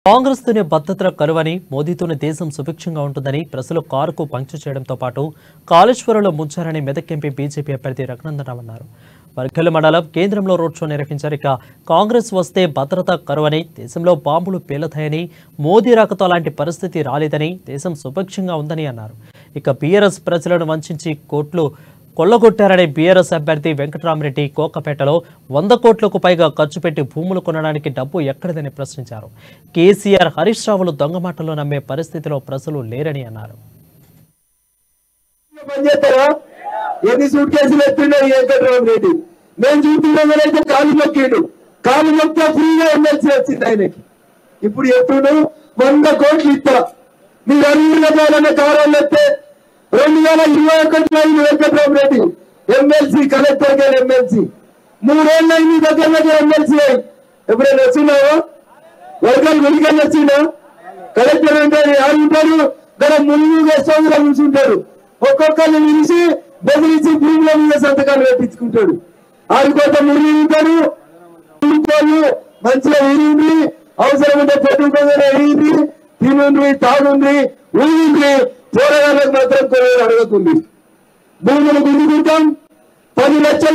కాంగ్రెస్తోనే భద్రత కరువని మోదీతోనే దేశం సుభిక్షంగా ఉంటుందని ప్రజలు కారుకు పంక్చర్ చేయడంతో పాటు కాళేశ్వరంలో ముంచారని మెదక్ ఎంపీ బీజేపీ అభ్యర్థి రఘునందనరావు అన్నారు. వర్గల్ మండలం కేంద్రంలో రోడ్ షో నిర్వహించారు. ఇక కాంగ్రెస్ వస్తే భద్రత కరువని, దేశంలో బాంబులు పేలతాయని, మోదీ రాకతో అలాంటి పరిస్థితి రాలేదని, దేశం సుభిక్షంగా ఉందని అన్నారు. ఇక బీఆర్ఎస్ ప్రజలను వంచి కోట్లు కొల్లగొట్టారనే బీఆర్ఎస్ అభ్యర్థి వెంకటరామరెడ్డి కోకపేటలో 100 కోట్లకు పైగా ఖర్చు పెట్టి భూములు కొనడానికి డబ్బు ఎక్కడిదని ప్రశ్నించారు. కేసీఆర్, హరీష్ రావులు దొంగ మాటల్లో నమ్మే పరిస్థితిలో ప్రజలు లేరని అన్నారు. ఇప్పుడు ఎప్పుడు 100 కోట్లు ఇస్తా మీరు అన్ని కారాలు 2021 వెంకటరామరెడ్డి ఎమ్మెల్సీ, కలెక్టర్ గారు ఎమ్మెల్సీ, 3 ఏళ్ళు అయింది దగ్గర ఎమ్మెల్సీ అయి ఎప్పుడైనా వచ్చినావా? వర్గాలు వెలికలు వచ్చినా కలెక్టర్ అంటే ఆడుంటారు, గడ ముందుగా సోదరులు ఉంచుంటారు, ఒక్కొక్కరిని పిలిచి బెదిరించి భూముల మీద సంతకాలు పెట్టించుకుంటాడు. ఆడుకోట మురిగి ఉంటాడు, మంచిగా ఊరింది, అవసరం ఉంటే పెట్టుకోగానే ఎయ్యింది, తినుండ్రి, తాగుండ్రి, ఊరిండ్రి, పోరాటాలకు మాత్రం అడగకుంది. భూములు గుంజుకుంటాం, 10 లక్షలు